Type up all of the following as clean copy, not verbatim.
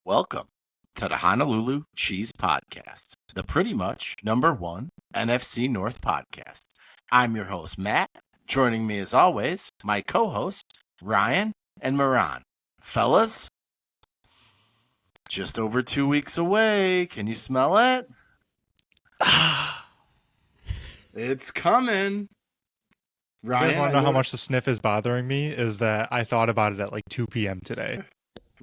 Welcome to the Honolulu Cheese Podcast, the pretty much #1 NFC North podcast. I'm your host, Matt. Joining me as always, my co-hosts, Ryan and Moran. Fellas, just over 2 weeks away. Can you smell it? It's coming. Ryan, you guys want to know how much the sniff is bothering me? Is that I thought about it at like 2 p.m. today.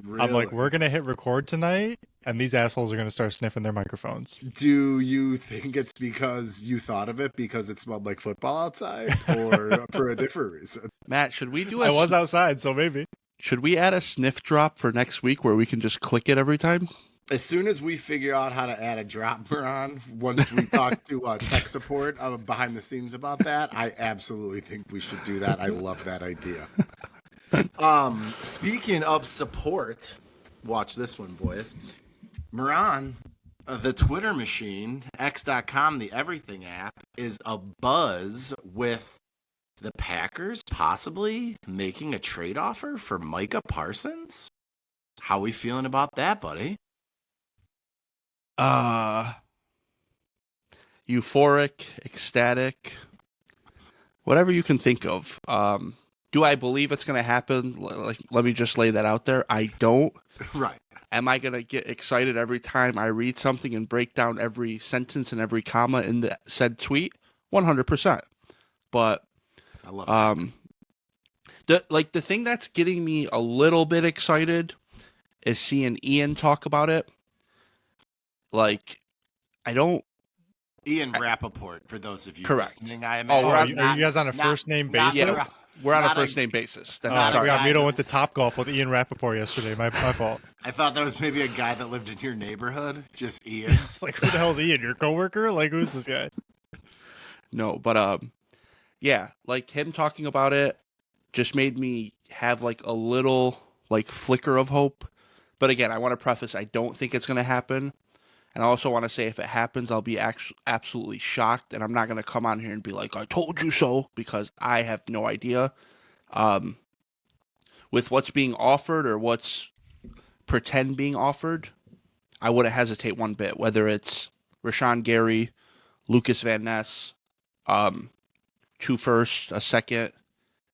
Really? I'm like, we're going to hit record tonight, and these assholes are going to start sniffing their microphones. Do you think it's because you thought of it because it smelled like football outside, or for a different reason? Matt, should we do I was outside, so maybe. Should we add a sniff drop for next week where we can just click it every time? As soon as we figure out how to add a drop, Moran, once we talk to tech support behind the scenes about that, I absolutely think we should do that. I love that idea. Speaking of support, watch this one, boys. Moran, the Twitter machine, X.com, the everything app, is abuzz with the Packers possibly making a trade offer for Micah Parsons. How we feeling about that, buddy? Euphoric, ecstatic, whatever you can think of. Do I believe it's going to happen? Like, let me just lay that out there. I don't. Right. Am I going to get excited every time I read something and break down every sentence and every comma in the said tweet? 100%. But I love that. the thing that's getting me a little bit excited is seeing Ian talk about it. Like, Ian Rappaport, for those of you correct. listening, I imagine. Are you guys on a first-name basis? Yeah, we're on a first-name basis. Mito went to Topgolf with Ian Rappaport yesterday. My fault. I thought that was maybe a guy that lived in your neighborhood. Just Ian. It's like, who the hell is Ian? Your coworker? Like, who's this guy? No, but yeah, like him talking about it just made me have like a little like flicker of hope. But again, I want to preface, I don't think it's going to happen. And I also want to say if it happens, I'll be absolutely shocked. And I'm not going to come on here and be like, I told you so, because I have no idea. With what's being offered or what's pretend being offered, I wouldn't hesitate one bit, whether it's Rashawn Gary, Lucas Van Ness, 2 firsts, a second.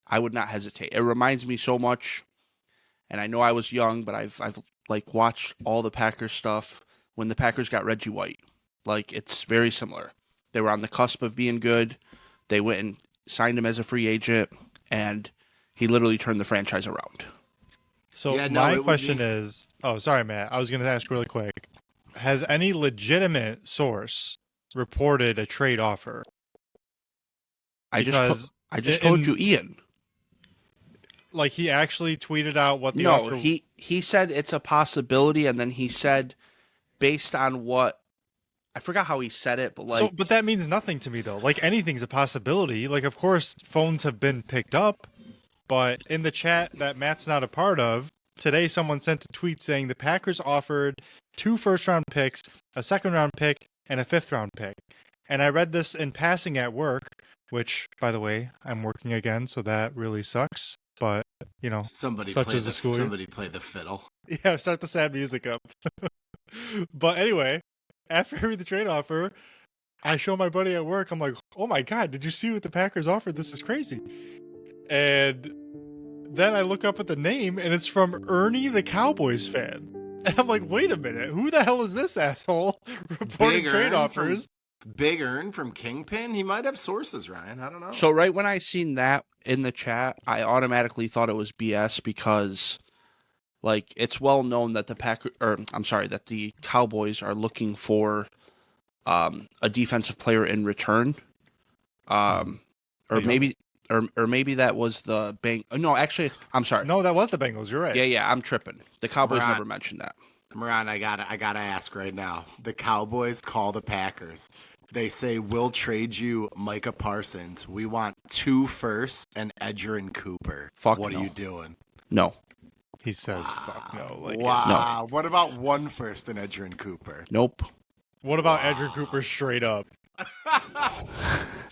I would not hesitate. It reminds me so much, and I know I was young, but I've like watched all the Packers stuff when the Packers got Reggie White. Like, it's very similar. They were on the cusp of being good. They went and signed him as a free agent, and he literally turned the franchise around. So my question is, sorry, Matt. I was going to ask really quick. Has any legitimate source reported a trade offer? I just told you, Ian. Like, he actually tweeted out what the offer... No, he said it's a possibility, and then he said, based on what... I forgot how he said it, but like... But that means nothing to me, though. Like, anything's a possibility. Like, of course, phones have been picked up, but in the chat that Matt's not a part of, today someone sent a tweet saying the Packers offered 2 first-round picks, a second-round pick, and a 5th-round pick. And I read this in passing at work, which, by the way, I'm working again, so that really sucks. But, you know, somebody play the fiddle. Yeah, start the sad music up. But anyway, after I read the trade offer, I show my buddy at work. I'm like, oh my God, did you see what the Packers offered? This is crazy. And then I look up at the name, and it's from Ernie the Cowboys fan. And I'm like, wait a minute, who the hell is this asshole reporting trade offers? Big Earn from Kingpin? He might have sources, Ryan. I don't know. So right when I seen that in the chat, I automatically thought it was BS because, like, it's well known that that the Cowboys are looking for a defensive player in return. Or maybe that was the No, actually, I'm sorry. No, that was the Bengals. You're right. Yeah, I'm tripping. The Cowboys never mentioned that. Moran, I gotta ask right now. The Cowboys call the Packers. They say, we'll trade you Micah Parsons. We want 2 firsts and Edgerrin Cooper. What are you doing? No. He says, fuck no. Like, wow. No. What about 1 first and Edgerrin Cooper? Nope. What about Edgerrin Cooper straight up?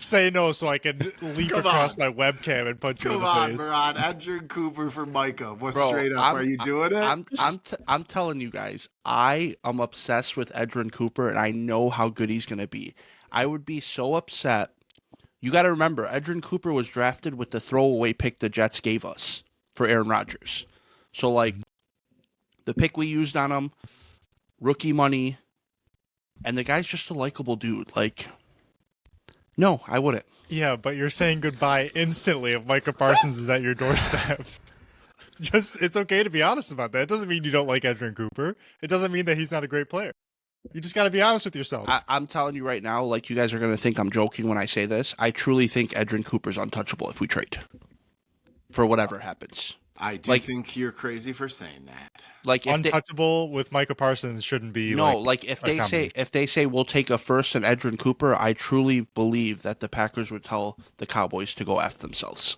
Say no so I can leap Come across on. my webcam and punch you in Come the on, face. Moran. Edgerrin Cooper for Micah. Well, Bro, straight up, are you doing it? I'm telling you guys, I am obsessed with Edgerrin Cooper, and I know how good he's gonna be. I would be so upset. You got to remember, Edgerrin Cooper was drafted with the throwaway pick the Jets gave us for Aaron Rodgers. So like, the pick we used on him, rookie money, and the guy's just a likable dude. Like, no, I wouldn't. Yeah, but you're saying goodbye instantly if Micah Parsons is at your doorstep. It's okay to be honest about that. It doesn't mean you don't like Edgerrin Cooper. It doesn't mean that he's not a great player. You just got to be honest with yourself. I'm telling you right now, like, you guys are going to think I'm joking when I say this. I truly think Edgerrin Cooper's untouchable if we trade for whatever happens. I do think you're crazy for saying that. Like, if untouchable with Micah Parsons shouldn't be if they say we'll take a first and Edgerrin Cooper, I truly believe that the Packers would tell the Cowboys to go after themselves.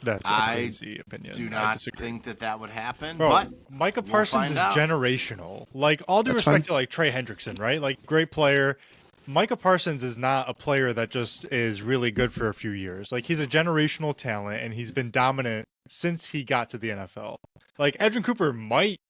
That's a crazy opinion. Do not think that would happen. Bro, but Micah Parsons is generational. Like, all due respect to like Trey Hendrickson, right? Like, great player. Micah Parsons is not a player that just is really good for a few years. Like, he's a generational talent, and he's been dominant since he got to the NFL. Like, Edgerrin Cooper might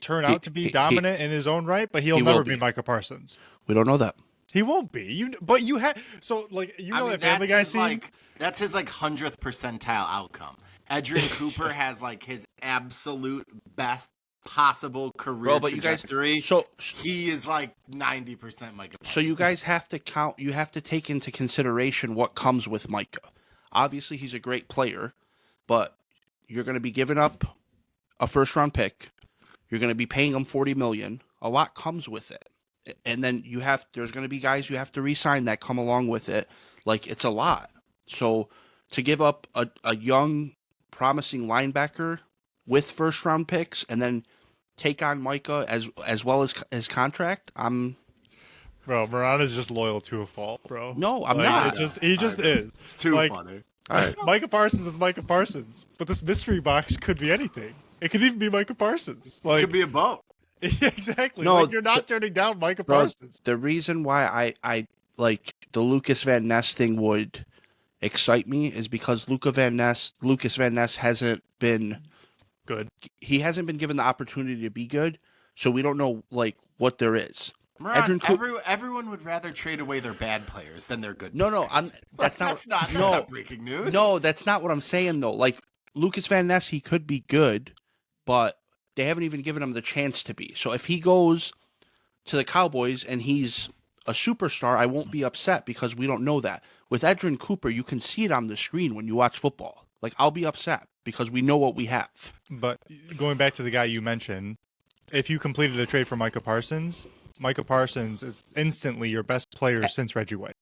turn out to be dominant in his own right, but he'll never be Micah Parsons. We don't know that. He won't be. But you have that Family Guy scene. That's his 100th percentile outcome. Edgerrin Cooper has his absolute best possible career trajectory. So he is 90% Micah Parsons. So you guys have to count. You have to take into consideration what comes with Micah. Obviously, he's a great player, but you're going to be giving up a first-round pick. You're going to be paying him $40 million. A lot comes with it, and then there's going to be guys you have to re-sign that come along with it. It's a lot. So to give up a young, promising linebacker with first-round picks and then take on Micah as well as his contract, Bro, Moran is just loyal to a fault, bro. No, I'm not. He just is. It's too funny. All right. Micah Parsons is Micah Parsons, but this mystery box could be anything. It could even be Micah Parsons. It could be a boat. Exactly. No, you're not turning down Micah Parsons. The reason why I like the Lucas Van Ness thing would excite me is because Lucas Van Ness hasn't been good. He hasn't been given the opportunity to be good, so we don't know what there is. Moran, everyone would rather trade away their bad players than their good. No, players. That's not breaking news. No, that's not what I'm saying though. Lucas Van Ness, he could be good, but they haven't even given him the chance to be. So if he goes to the Cowboys and he's a superstar, I won't be upset because we don't know that. With Edgerrin Cooper, you can see it on the screen when you watch football. I'll be upset because we know what we have. But going back to the guy you mentioned, if you completed a trade for Micah Parsons is instantly your best player since Reggie White.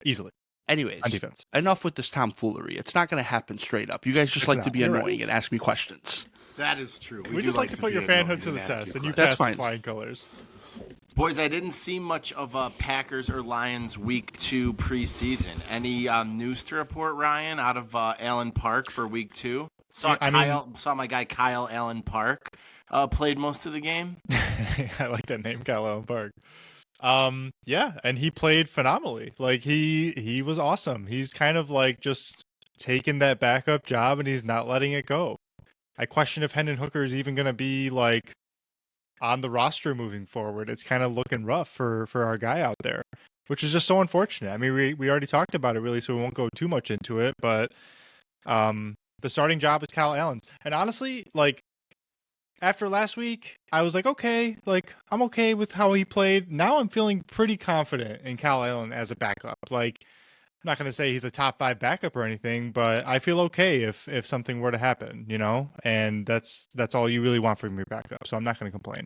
Easily. Anyways, on defense. Enough with this tomfoolery. It's not going to happen straight up. You guys just like to be annoying and ask me questions. That is true. We just like to put your fanhood to the test, and you passed with flying colors. Boys, I didn't see much of Packers or Lions Week 2 preseason. Any news to report, Ryan, out of Allen Park for Week 2? Saw my guy Kyle Allen Park played most of the game. I like that name, Kyle Allen Park. Yeah, and he played phenomenally. He was awesome. He's kind of just taking that backup job, and he's not letting it go. I question if Hendon Hooker is even going to be on the roster moving forward. It's kind of looking rough for our guy out there, which is just so unfortunate. I mean, we already talked about it really, so we won't go too much into it, but the starting job is Kyle Allen's. And honestly, after last week, I was okay, I'm okay with how he played. Now I'm feeling pretty confident in Kyle Allen as a backup. I'm not going to say he's a top 5 backup or anything, but I feel okay if something were to happen, and that's all you really want from your backup. So I'm not going to complain.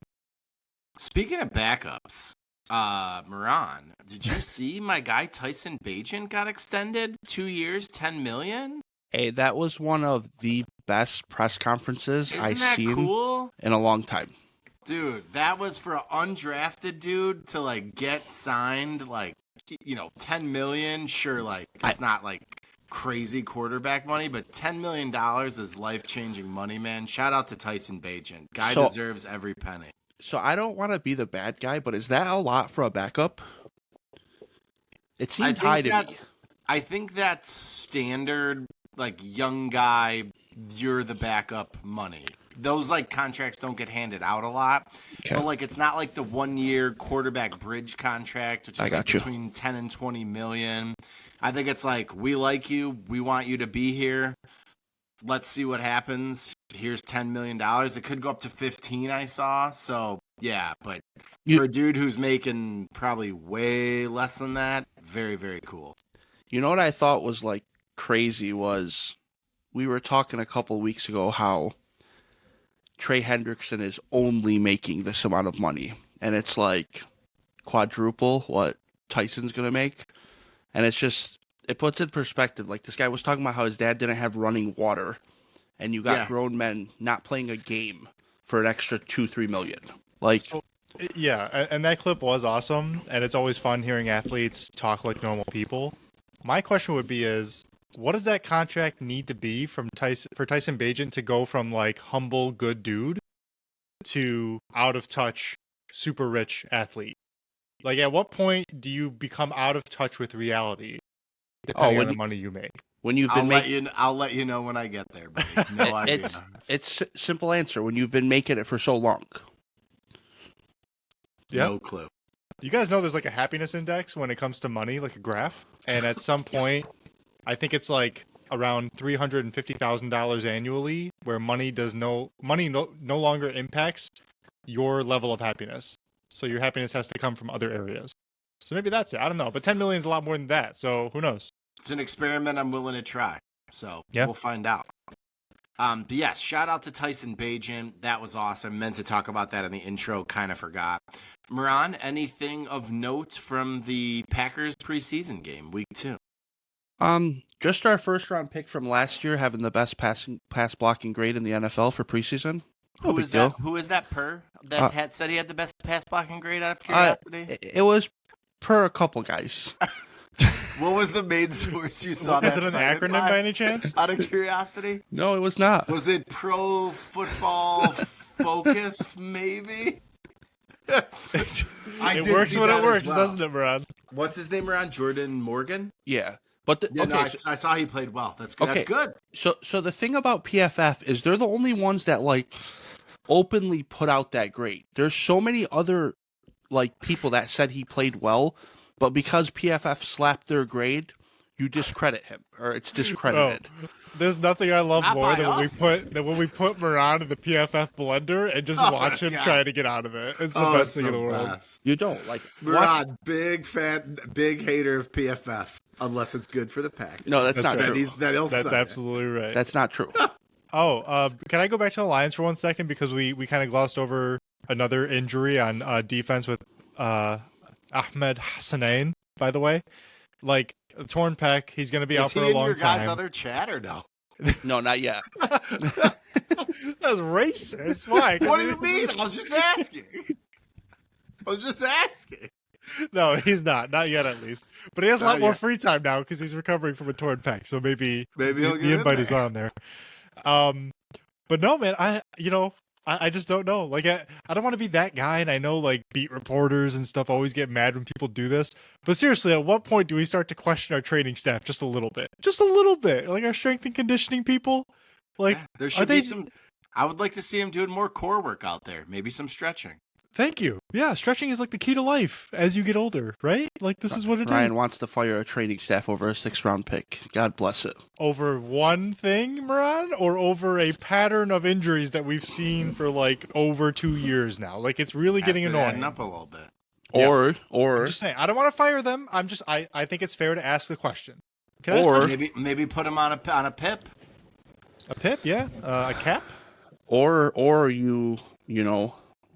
Speaking of backups, Moran, did you see my guy Tyson Bagent got extended 2 years, $10 million? Hey, that was one of the best press conferences I've seen in a long time. Dude, that was for an undrafted dude to get signed, $10 million. Sure, it's not crazy quarterback money, but $10 million is life-changing money, man. Shout out to Tyson Bagent. Guy deserves every penny. So I don't want to be the bad guy, but is that a lot for a backup? It seemed high to me. I think that's standard, like young guy, you're the backup money. Those like contracts don't get handed out a lot, Okay. but like it's not like the 1 year quarterback bridge contract, which I is like got you. between 10 and 20 million. I think it's like, we like you, we want you to be here. Let's see what happens. Here's $10 million. It could go up to 15, I saw. So yeah, but for a dude who's making probably way less than that, very, very cool. You know what I thought was like crazy was we were talking a couple weeks ago how Trey Hendrickson is only making this amount of money, and it's like quadruple what Tyson's gonna make, and it's just it puts in perspective. Like this guy was talking about how his dad didn't have running water, and you got grown men not playing a game for an extra 2-3 million. Like, yeah, and that clip was awesome, and it's always fun hearing athletes talk like normal people. My question would be what does that contract need to be for Tyson Bagent to go from like humble good dude to out of touch super rich athlete? Like, at what point do you become out of touch with reality depending on the money you make? When you've been I'll let you know when I get there, buddy. No idea. It's simple answer. When you've been making it for so long. Yep. No clue. You guys know there's like a happiness index when it comes to money, like a graph. And at some point, I think it's like around $350,000 annually, where money no longer impacts your level of happiness. So your happiness has to come from other areas. So maybe that's it. I don't know. But 10 million is a lot more than that. So who knows? It's an experiment I'm willing to try. So yeah. We'll find out. But yes, shout out to Tyson Bagent. That was awesome. Meant to talk about that in the intro, kind of forgot. Moran, anything of note from the Packers preseason game, week 2? Just our first round pick from last year having the best pass blocking grade in the NFL for preseason. Who is that? Who is that per that had said he had the best pass blocking grade out of curiosity? It was per a couple guys. What was the main source you saw? Is it an acronym by any chance? Out of curiosity? No, it was not. Was it Pro Football Focus, maybe? It works when it works, doesn't it, Moran? What's his name, Moran? Jordan Morgan? Yeah. But I saw he played well. That's good. Okay. That's good. So the thing about PFF is they're the only ones that like openly put out that grade. There's so many other like people that said he played well, but because PFF slapped their grade, you discredit him, or it's discredited. Oh, there's nothing I love Not more by us. than when we put Moran in the PFF blender and just watch him try to get out of it. It's the best thing in the world. You don't like Moran, big fan, big hater of PFF, unless it's good for the Packers. No, that's not true. That's absolutely right. That's not true. Can I go back to the Lions for 1 second, because we kind of glossed over another injury on defense with Ahmed Hassanain, by the way. Like, a torn pec, he's going to be out for a long time. Is he in your guys' other chat or no? No, not yet. That was racist. Why? What do you mean? I was just asking. No, he's not. Not yet, at least. But he has a lot more free time now because he's recovering from a torn pec. So maybe the invite is on there. But no, man, I just don't know. Like, I don't want to be that guy, and I know, like, beat reporters and stuff always get mad when people do this. But seriously, at what point do we start to question our training staff just a little bit? Just a little bit. Like, our strength and conditioning people? Like, there should be some... I would like to see him doing more core work out there. Maybe some stretching. Thank you. Yeah, stretching is like the key to life as you get older, right? Like, this is what it is. Ryan wants to fire a training staff over a 6th-round pick. God bless it. Over one thing, Moran? Or over a pattern of injuries that we've seen for, like, over 2 years now? Like, it's really getting annoying. Adding up a little bit. Or I'm just saying, I don't want to fire them. I think it's fair to ask the question. Maybe put him on a pip. A pip, yeah. A cap? Or you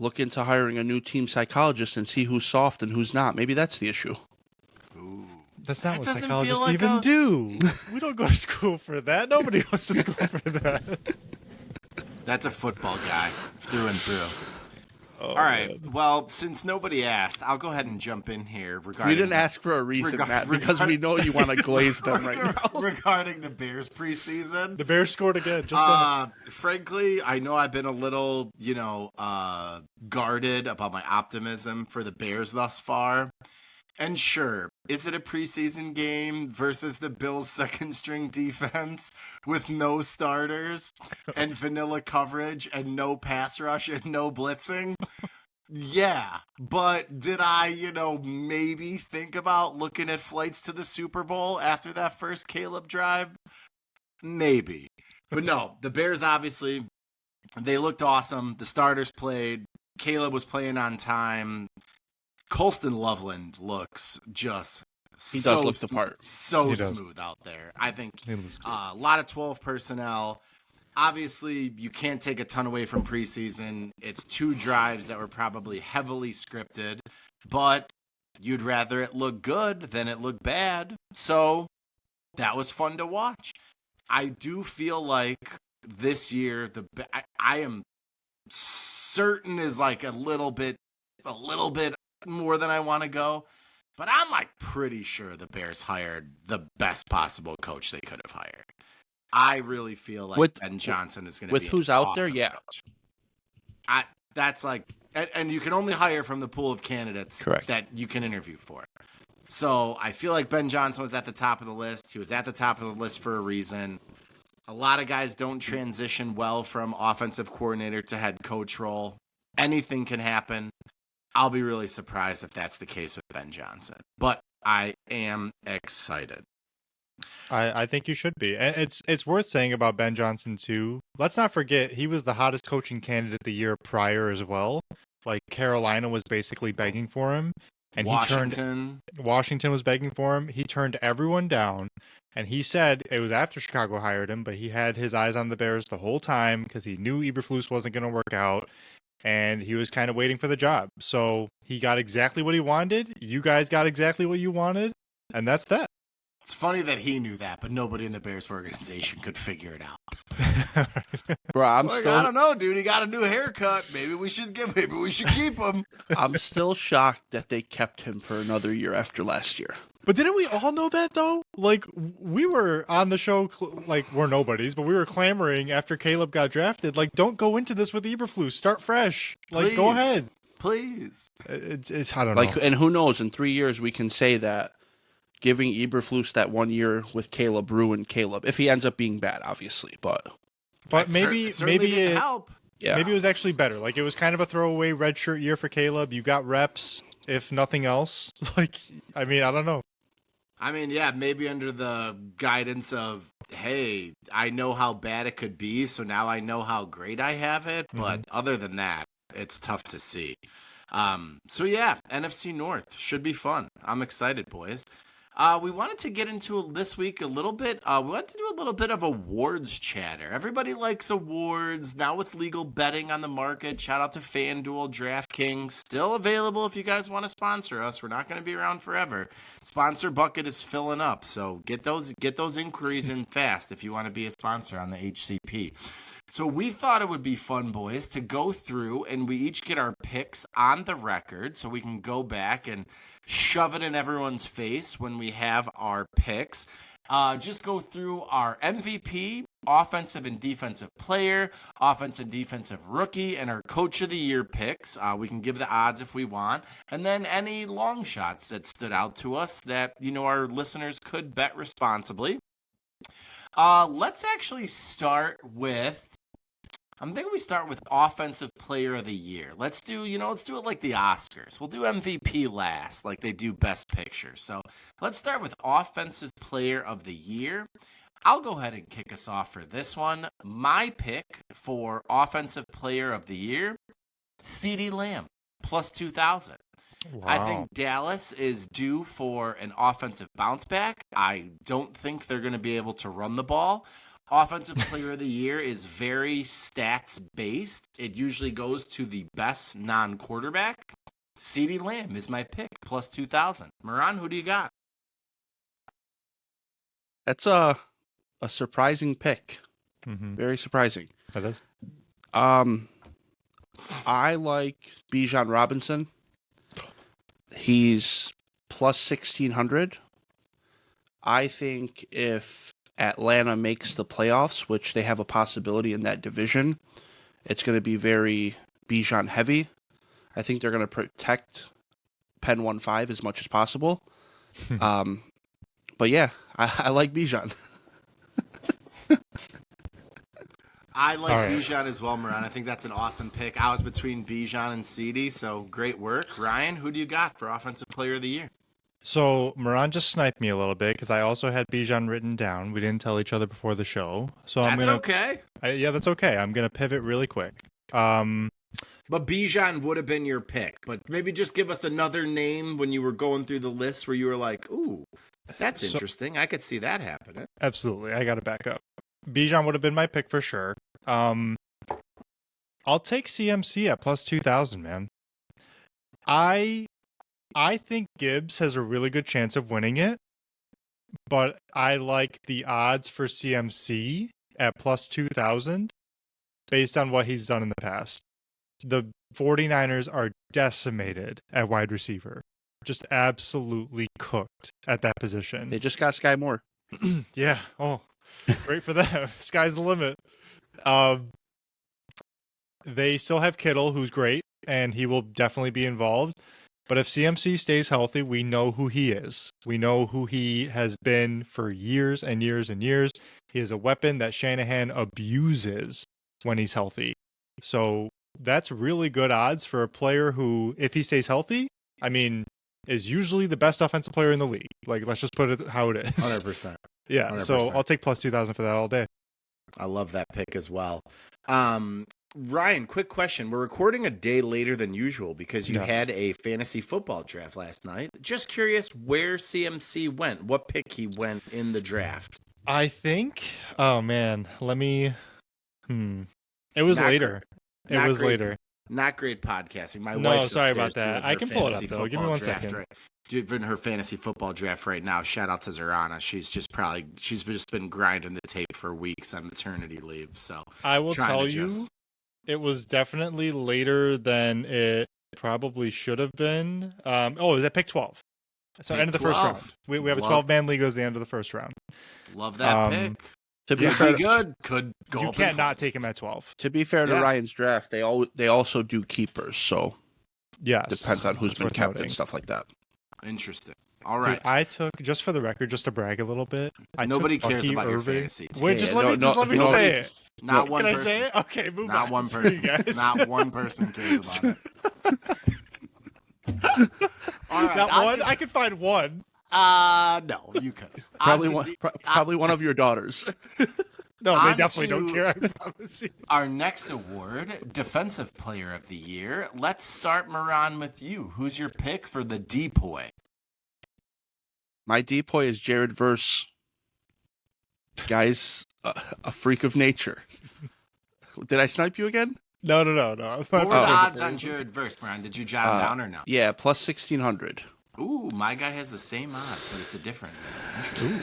look into hiring a new team psychologist and see who's soft and who's not. Maybe that's the issue. Ooh. That's not what psychologists even do. We don't go to school for that. Nobody goes to school for that. That's a football guy through and through. Oh, all right. Man. Well, since nobody asked, I'll go ahead and jump in here regarding... We didn't ask for a reason, Matt, because we know you want to glaze them right now. Regarding the Bears preseason. The Bears scored again. Frankly, I know I've been a little, guarded about my optimism for the Bears thus far. And sure, is it a preseason game versus the Bills' second string defense with no starters and vanilla coverage and no pass rush and no blitzing? Yeah, but did I, maybe think about looking at flights to the Super Bowl after that first Caleb drive? Maybe. But no, the Bears obviously, they looked awesome. The starters played. Caleb was playing on time. Colston Loveland looks just He does look the part. So smooth out there. I think a lot of 12 personnel. Obviously, you can't take a ton away from preseason. It's 2 drives that were probably heavily scripted, but you'd rather it look good than it look bad. So that was fun to watch. I do feel like this year, I am certain is like a little bit more than I want to go, but I'm like pretty sure the Bears hired the best possible coach they could have hired. I really feel like Ben Johnson is going to be with who's out awesome there. Yeah, coach. That's like, and you can only hire from the pool of candidates correct, that you can interview for. So I feel like Ben Johnson was at the top of the list. He was at the top of the list for a reason. A lot of guys don't transition well from offensive coordinator to head coach role. Anything can happen. I'll be really surprised if that's the case with Ben Johnson. But I am excited. I think you should be. And it's worth saying about Ben Johnson, too. Let's not forget, he was the hottest coaching candidate the year prior as well. Like, Carolina was basically begging for him. And Washington was begging for him. He turned everyone down. And he said, it was after Chicago hired him, but he had his eyes on the Bears the whole time because he knew Eberflus wasn't going to work out. And he was kind of waiting for the job. So he got exactly what he wanted. You guys got exactly what you wanted. And that's that. It's funny that he knew that, but nobody in the Bears organization could figure it out. Bro, I don't know, dude. He got a new haircut. Maybe we should keep him. I'm still shocked that they kept him for another year after last year. But didn't we all know that, though? Like, we were on the show, like, we're nobodies, but we were clamoring after Caleb got drafted. Like, don't go into this with Eberflus. Start fresh. Like, please, go ahead. Please. It's I don't know. And who knows, in 3 years we can say that giving Eberflus that 1 year with Caleb ruined Caleb. If he ends up being bad, obviously, but maybe it help. Yeah. Maybe it was actually better. Like, it was kind of a throwaway redshirt year for Caleb. You got reps, if nothing else. Like, I mean, I don't know. I mean, yeah, maybe under the guidance of, hey, I know how bad it could be, so now I know how great I have it. But other than that, it's tough to see. So yeah, NFC North should be fun. I'm excited, boys. We wanted to get into this week a little bit. We wanted to do a little bit of awards chatter. Everybody likes awards now with legal betting on the market. Shout out to FanDuel, DraftKings, still available if you guys want to sponsor us. We're not going to be around forever. Sponsor bucket is filling up, so get those inquiries in fast if you want to be a sponsor on the HCP. So we thought it would be fun, boys, to go through and we each get our picks on the record so we can go back and shove it in everyone's face when we have our picks. Just go through our MVP, offensive and defensive player, offensive and defensive rookie, and our coach of the year picks. We can give the odds if we want. And then any long shots that stood out to us that, our listeners could bet responsibly. Let's actually start with, I'm thinking we start with offensive player of the year. Let's do it like the Oscars. We'll do MVP last, like they do best picture. So let's start with offensive player of the year. I'll go ahead and kick us off for this one. My pick for offensive player of the year, CeeDee Lamb, plus 2,000. Wow. I think Dallas is due for an offensive bounce back. I don't think they're going to be able to run the ball. Offensive player of the year is very stats-based. It usually goes to the best non-quarterback. CeeDee Lamb is my pick, plus 2,000. Moran, who do you got? That's a surprising pick. Mm-hmm. Very surprising. That is. I like Bijan Robinson. He's plus 1,600. I think if Atlanta makes the playoffs, which they have a possibility in that division, it's going to be very Bijan heavy. I think they're going to protect Pen 1-5 as much as possible. But yeah, I like Bijan. I like All right. Bijan as well, Moran. I think that's an awesome pick. I was between Bijan and CD, so great work. Ryan, who do you got for Offensive Player of the Year? So Moran just sniped me a little bit because I also had Bijan written down. We didn't tell each other before the show, so I'm That's gonna. okay. Yeah, that's okay. I'm gonna pivot really quick. But Bijan would have been your pick. But maybe just give us another name when you were going through the list where you were like, ooh, that's interesting. I could see that happening. Absolutely, I got to back up. Bijan would have been my pick for sure. I'll take CMC at plus 2,000, man. I think Gibbs has a really good chance of winning it, but I like the odds for CMC at plus 2,000 based on what he's done in the past. The 49ers are decimated at wide receiver. Just absolutely cooked at that position. They just got Sky Moore. Yeah. Oh, great for them. Sky's the limit. They still have Kittle, who's great, and he will definitely be involved. But if CMC stays healthy, we know who he is. We know who he has been for years and years and years. He is a weapon that Shanahan abuses when he's healthy. So that's really good odds for a player who, if he stays healthy, I mean, is usually the best offensive player in the league. Like, let's just put it how it is. 100%. Yeah, 100%. so I'll take plus 2,000 for that all day. I love that pick as well. Ryan, quick question. We're recording a day later than usual because you had a fantasy football draft last night. Just curious where CMC went, what pick he went in the draft. I think, oh man, let me, it was later. It was later. Not great podcasting. My No, wife's sorry upstairs about that. doing I her can pull it up, fantasy though. Give me football one draft second. right- Doing her fantasy football draft right now. Shout out to Zorana. She's just been grinding the tape for weeks on maternity leave. So I will tell you, it was definitely later than it probably should have been. It was at pick 12. So Pick end of the 12. first round. We have a 12-man league goes the end of the first round. Love that pick. To be Could fair, be good. Could go. You up can't in not flames. take him at 12. to be fair to Yeah. Ryan's draft, they also do keepers, so Yes. depends on who's That's been worth kept noting. and stuff like that. Interesting. All right. Dude, I took, just for the record, just to brag a little bit, Nobody took cares Bucky about your Irving. fantasy team. Wait, just Yeah, let me no, say it. Not one Can person. I say it? Okay, move Not on. one It's for you person. guys. Not one person cares about it. All right. Not one? I could find one. No, you could. Probably one of your daughters. No, On they definitely don't to- care. I promise you. Our next award, Defensive Player of the Year. Let's start, Moran, with you. Who's your pick for the depoy? My depoy is Jared Verse. Guy's a freak of nature. Did I snipe you again? No. What were the odds on Jared Verse, Moran? Did you jot them down or no? Yeah, plus 1,600. Ooh, my guy has the same odds, but it's a different one. Interesting.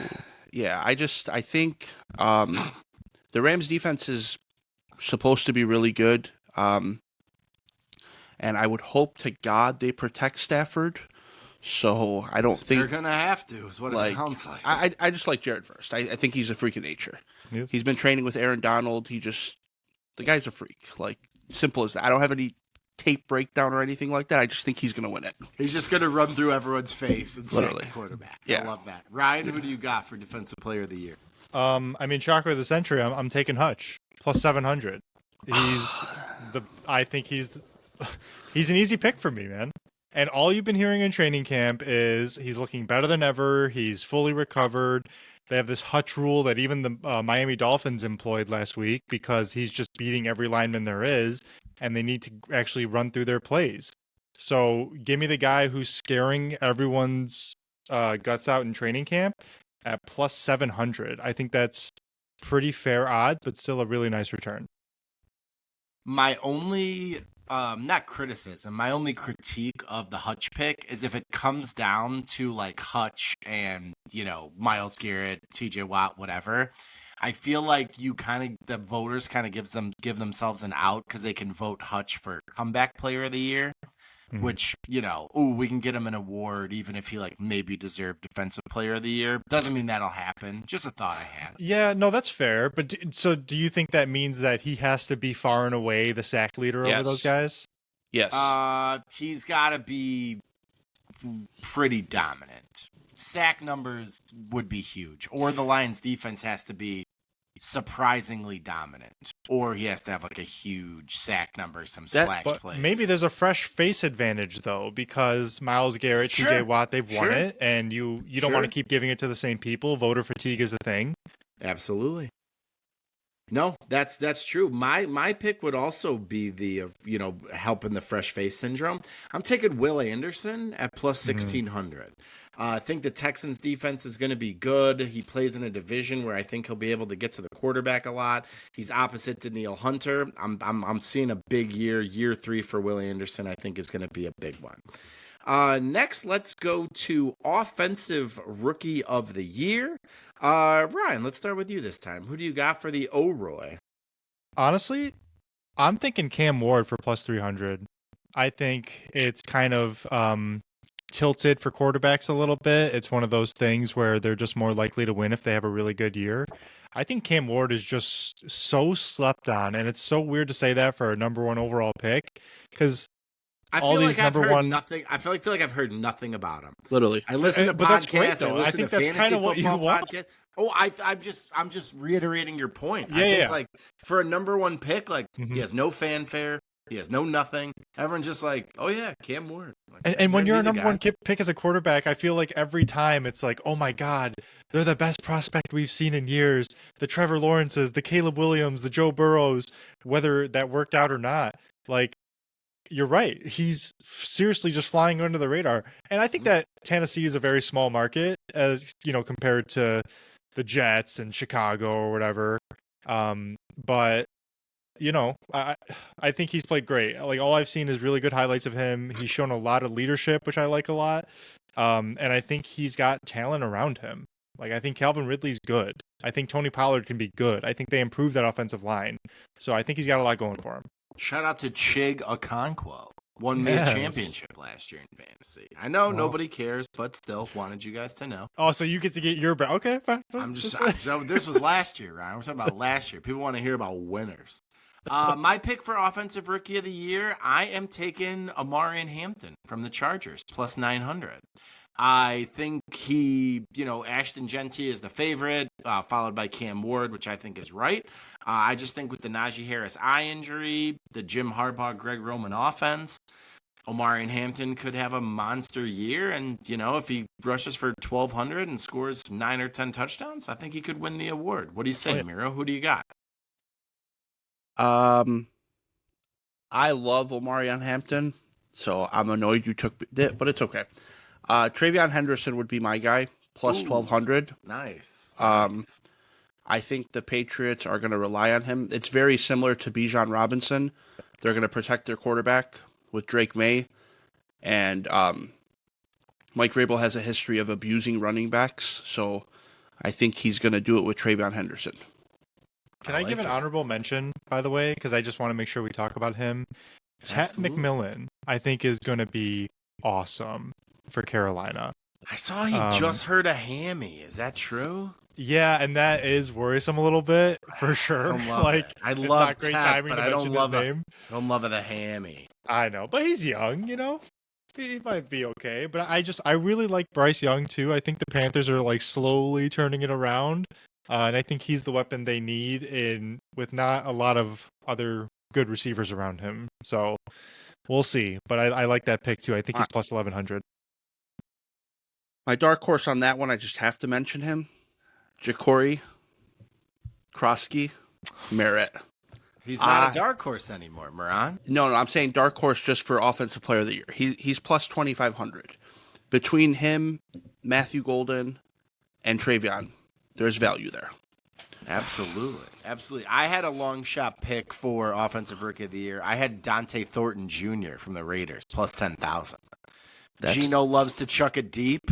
Yeah, I think the Rams defense is supposed to be really good. And I would hope to God they protect Stafford. So I don't think They're gonna have to, is what it sounds like. I just like Jared first. I think he's a freak of nature. Yes. He's been training with Aaron Donald. The guy's a freak. Like, simple as that. I don't have any tape breakdown or anything like that. I just think he's gonna win it. He's just gonna run through everyone's face and sack the Literally. quarterback. Yeah. I love that. Ryan, who do you got for Defensive Player of the Year? I mean, shocker of the century. I'm taking Hutch plus 700. I think he's an easy pick for me, man. And all you've been hearing in training camp is he's looking better than ever. He's fully recovered. They have this Hutch rule that even the Miami Dolphins employed last week because he's just beating every lineman there is, and they need to actually run through their plays. So give me the guy who's scaring everyone's guts out in training camp at plus 700. I think that's pretty fair odds, but still a really nice return. My only, not criticism, my only critique of the Hutch pick is if it comes down to like Hutch and, Myles Garrett, TJ Watt, whatever. I feel like the voters kind of give themselves an out because they can vote Hutch for Comeback Player of the Year, which, we can get him an award even if he maybe deserved Defensive Player of the Year. Doesn't mean that'll happen. Just a thought I had. Yeah, no, that's fair. But so do you think that means that he has to be far and away the sack leader over those guys? Yes. He's got to be pretty dominant. Sack numbers would be huge, or the Lions defense has to be surprisingly dominant, or he has to have like a huge sack number, some splash But plays. maybe there's a fresh face advantage though, because Myles Garrett, Sure. TJ Watt, they've won Sure. it, and you don't want to keep giving it to the same people. Voter fatigue is a thing. Absolutely. No, that's true. My pick would also be the helping the fresh face syndrome. I'm taking Will Anderson at plus 1,600. I think the Texans defense is going to be good. He plays in a division where I think he'll be able to get to the quarterback a lot. He's opposite Danielle Hunter. I'm seeing a big year 3 for Will Anderson. I think is going to be a big one. Next, let's go to Offensive Rookie of the Year. Ryan, let's start with you this time. Who do you got for the O-Roy? Honestly, I'm thinking Cam Ward for plus 300. I think it's kind of tilted for quarterbacks a little bit. It's one of those things where they're just more likely to win if they have a really good year. I think Cam Ward is just so slept on, and it's so weird to say that for a number 1 overall pick, because I feel like I've heard nothing. I feel like I've heard nothing about him. Literally, I listen to but podcasts. That's great, though. I listen I think to that's fantasy kind of what you want. Podcasts. Oh, I'm just reiterating your point. Yeah, I think like for a number 1 pick, like he has no fanfare, he has no nothing. Everyone's just like, oh yeah, Cam Ward. Like, and when you're a number 1 pick as a quarterback, I feel like every time it's like, oh my God, they're the best prospect we've seen in years. The Trevor Lawrences, the Caleb Williams, the Joe Burrows, whether that worked out or not. Like, you're right. He's seriously just flying under the radar. And I think that Tennessee is a very small market, as compared to the Jets and Chicago or whatever. But I think he's played great. Like, all I've seen is really good highlights of him. He's shown a lot of leadership, which I like a lot. And I think he's got talent around him. Like, I think Calvin Ridley's good. I think Tony Pollard can be good. I think they improved that offensive line. So I think he's got a lot going for him. Shout out to Chig Okonkwo. Won me a championship last year in fantasy. I know nobody cares, but still wanted you guys to know. Oh, so you get to get your bet. Okay, fine. This was last year, Ryan. We're talking about last year. People want to hear about winners. My pick for Offensive Rookie of the Year, I am taking Omarion Hampton from the Chargers, plus 900. I think Ashton Genty is the favorite, followed by Cam Ward, which I think is right. I just think with the Najee Harris eye injury, the Jim Harbaugh, Greg Roman offense, Omarion Hampton could have a monster year. And, if he rushes for 1,200 and scores 9 or 10 touchdowns, I think he could win the award. What do you say, Miro? Who do you got? I love Omarion Hampton, so I'm annoyed you took it, but it's okay. Travion Henderson would be my guy, plus 1,200. Nice. I think the Patriots are going to rely on him. It's very similar to Bijan Robinson. They're going to protect their quarterback with Drake May. And Mike Vrabel has a history of abusing running backs, so I think he's going to do it with Travion Henderson. Can I give an honorable mention, by the way, because I just want to make sure we talk about him? Ted McMillan, I think, is going to be awesome for Carolina. I saw he just hurt a hammy. Is that true? Yeah, and that is worrisome a little bit, for sure. I love great timing but to I don't love his name. I don't love the hammy. I know, but he's young, He might be okay. But I really like Bryce Young, too. I think the Panthers are, slowly turning it around. And I think he's the weapon they need with not a lot of other good receivers around him. So we'll see. But I like that pick, too. I think he's plus 1,100. My dark horse on that one, I just have to mention him. Ja'Cory Krosky Merritt. He's not a dark horse anymore, Moran. No, I'm saying dark horse just for Offensive Player of the Year. He's plus 2,500. Between him, Matthew Golden, and Travion, there's value there. Absolutely. I had a long shot pick for Offensive Rookie of the Year. I had Dante Thornton Jr. from the Raiders, plus 10,000. Geno loves to chuck it deep.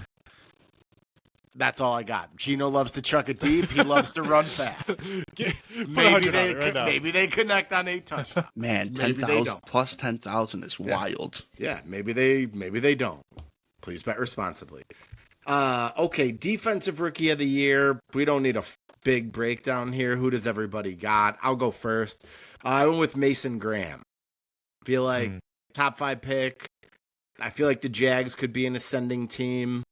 That's all I got. Geno loves to chuck it deep. He loves to run fast. Maybe they connect on 8 touchdowns. Man, 10,000 plus 10,000 is wild. Yeah, maybe they don't. Please bet responsibly. Okay, Defensive Rookie of the Year. We don't need a big breakdown here. Who does everybody got? I'll go first. I went with Mason Graham. Feel like top 5 pick. I feel like the Jags could be an ascending team.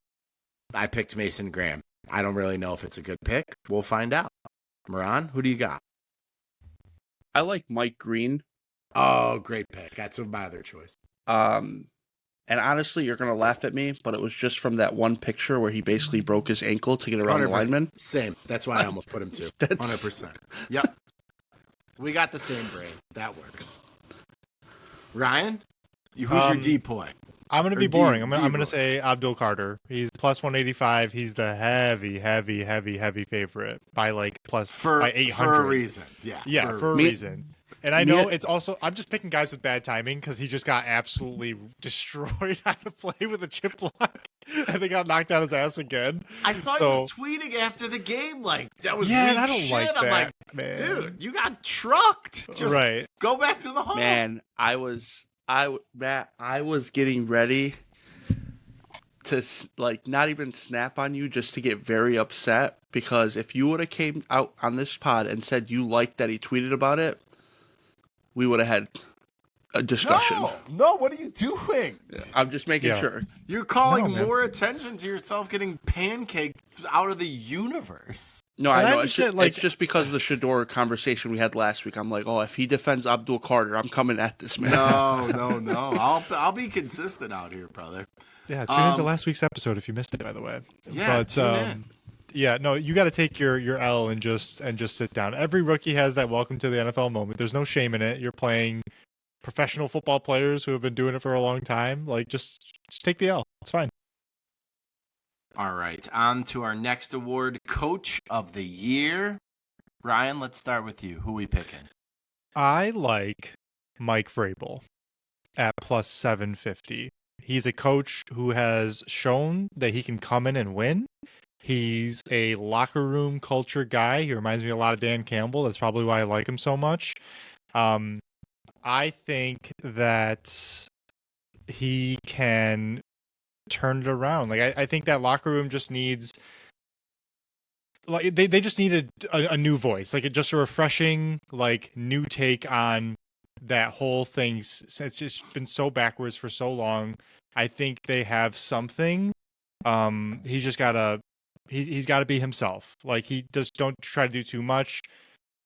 I picked Mason Graham. I don't really know if it's a good pick. We'll find out. Moran, who do you got? I like Mike Green. Oh, great pick. That's my other choice. And honestly, you're gonna laugh at me, but it was just from that one picture where he basically broke his ankle to get around the 100%. lineman. Same. That's why I almost put him too. 100%. Yep. We got the same brain. That works. Ryan, who's your depoy? I'm going to be Or boring. I'm going D-boy. to say Abdul Carter. He's plus 185. He's the heavy favorite by like by 800. For a reason. Yeah. Yeah, for a reason. And I know it's also, I'm just picking guys with bad timing because he just got absolutely destroyed on the play with a chip block. And they got knocked out his ass again. I saw he was tweeting after the game like, that was weak I don't shit. like I'm that, like, man. dude, you got trucked. Just right. go back to the home. Man, I was getting ready to like not even snap on you just to get very upset because if you would have came out on this pod and said you liked that he tweeted about it, we would have had a discussion. No, what are you doing? I'm just making sure. You're calling more attention to yourself getting pancaked out of the universe. No, I know. It's just because of the Shador conversation we had last week. I'm like, oh, if he defends Abdul Carter, I'm coming at this man. No. I'll be consistent out here, brother. Yeah, tune into last week's episode if you missed it, by the way. Yeah, but tune in. yeah, no, you got to take your L and just sit down. Every rookie has that welcome to the NFL moment. There's no shame in it. You're playing professional football players who have been doing it for a long time. Like, just take the L. It's fine. All right, on to our next award, Coach of the Year. Ryan, let's start with you. Who are we picking? I like Mike Vrabel at plus 750. He's a coach who has shown that he can come in and win. He's a locker room culture guy. He reminds me a lot of Dan Campbell. That's probably why I like him so much. I think that he can turn it around. Like I think that locker room just needs, like they just needed a new voice, like just a refreshing, like new take on that whole thing. It's just been so backwards for so long. I think they have something. He's just gotta. He's got to be himself. Like he just don't try to do too much.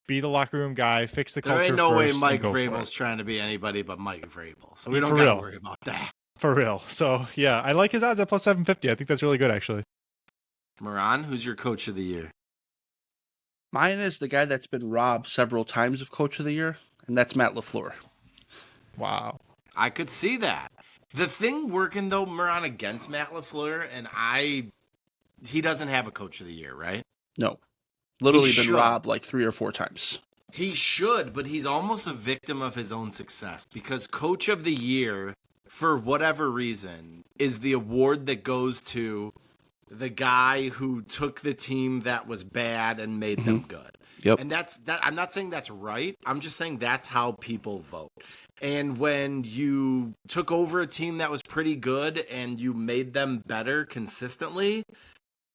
Be the locker room guy. Fix the culture. There ain't no way first Mike and go for Vrabel's it. trying to be anybody but Mike Vrabel, so we don't For got to real. worry about that. For real. So yeah, I like his odds at plus 750. I think that's really good, actually. Moran, who's your Coach of the Year? Mine is the guy that's been robbed several times of Coach of the Year, and that's Matt LaFleur. Wow. I could see that. The thing working though, Moran, against Matt LaFleur, and he doesn't have a Coach of the Year, right? No. Literally He been should. robbed like 3 or 4 times. He should, but he's almost a victim of his own success because Coach of the Year, for whatever reason, is the award that goes to the guy who took the team that was bad and made them good. Yep. And that. I'm not saying that's right. I'm just saying that's how people vote. And when you took over a team that was pretty good and you made them better consistently,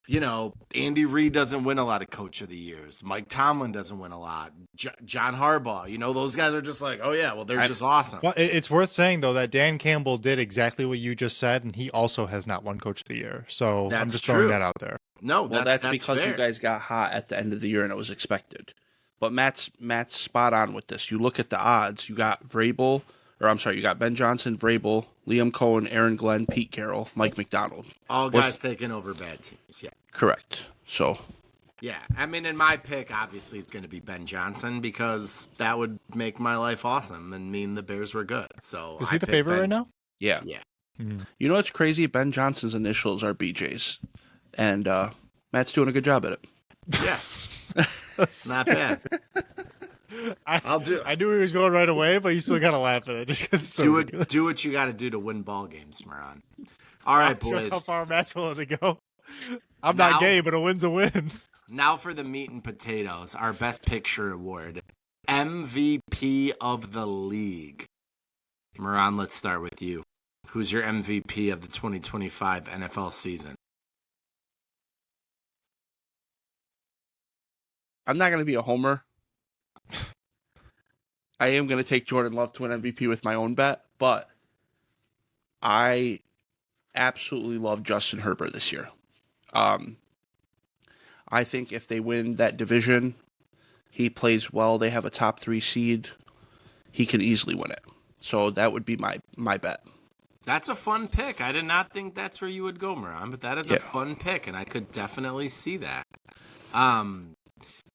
you know, Andy Reid doesn't win a lot of Coach of the Years. Mike Tomlin doesn't win a lot. John Harbaugh, you know, those guys are just like, oh yeah, well, they're just awesome. Well, it's worth saying though that Dan Campbell did exactly what you just said, and he also has not won Coach of the Year. So I'm just throwing that out there. No, well, that's because fair. you guys got hot at the end of the year and it was expected. But Matt's spot on with this. You look at the odds. You got you got Ben Johnson, Vrabel, Liam Cohen, Aaron Glenn, Pete Carroll, Mike McDonald. All guys taking over bad teams, yeah. Correct. So. Yeah, I mean, in my pick, obviously, it's going to be Ben Johnson because that would make my life awesome and mean the Bears were good. So is he the favorite right now? Yeah. Yeah. Mm-hmm. You know what's crazy? Ben Johnson's initials are BJ's, and Matt's doing a good job at it. Yeah, not bad. I knew he was going right away, but you still gotta laugh at it. Just 'cause it's so ridiculous. Do what you got to do to win ball games, Moran. All right, boys. Shows how far Matt's willing to go. I'm not gay, but a win's a win. Now for the meat and potatoes, our Best Picture award, MVP of the league. Moran, let's start with you. Who's your MVP of the 2025 NFL season? I'm not going to be a homer. I am going to take Jordan Love to win MVP with my own bet, but I absolutely love Justin Herbert this year. I think if they win that division, he plays well, they have a top 3 seed, he can easily win it. So that would be my bet. That's a fun pick. I did not think that's where you would go, Moran, but that is a fun pick, and I could definitely see that.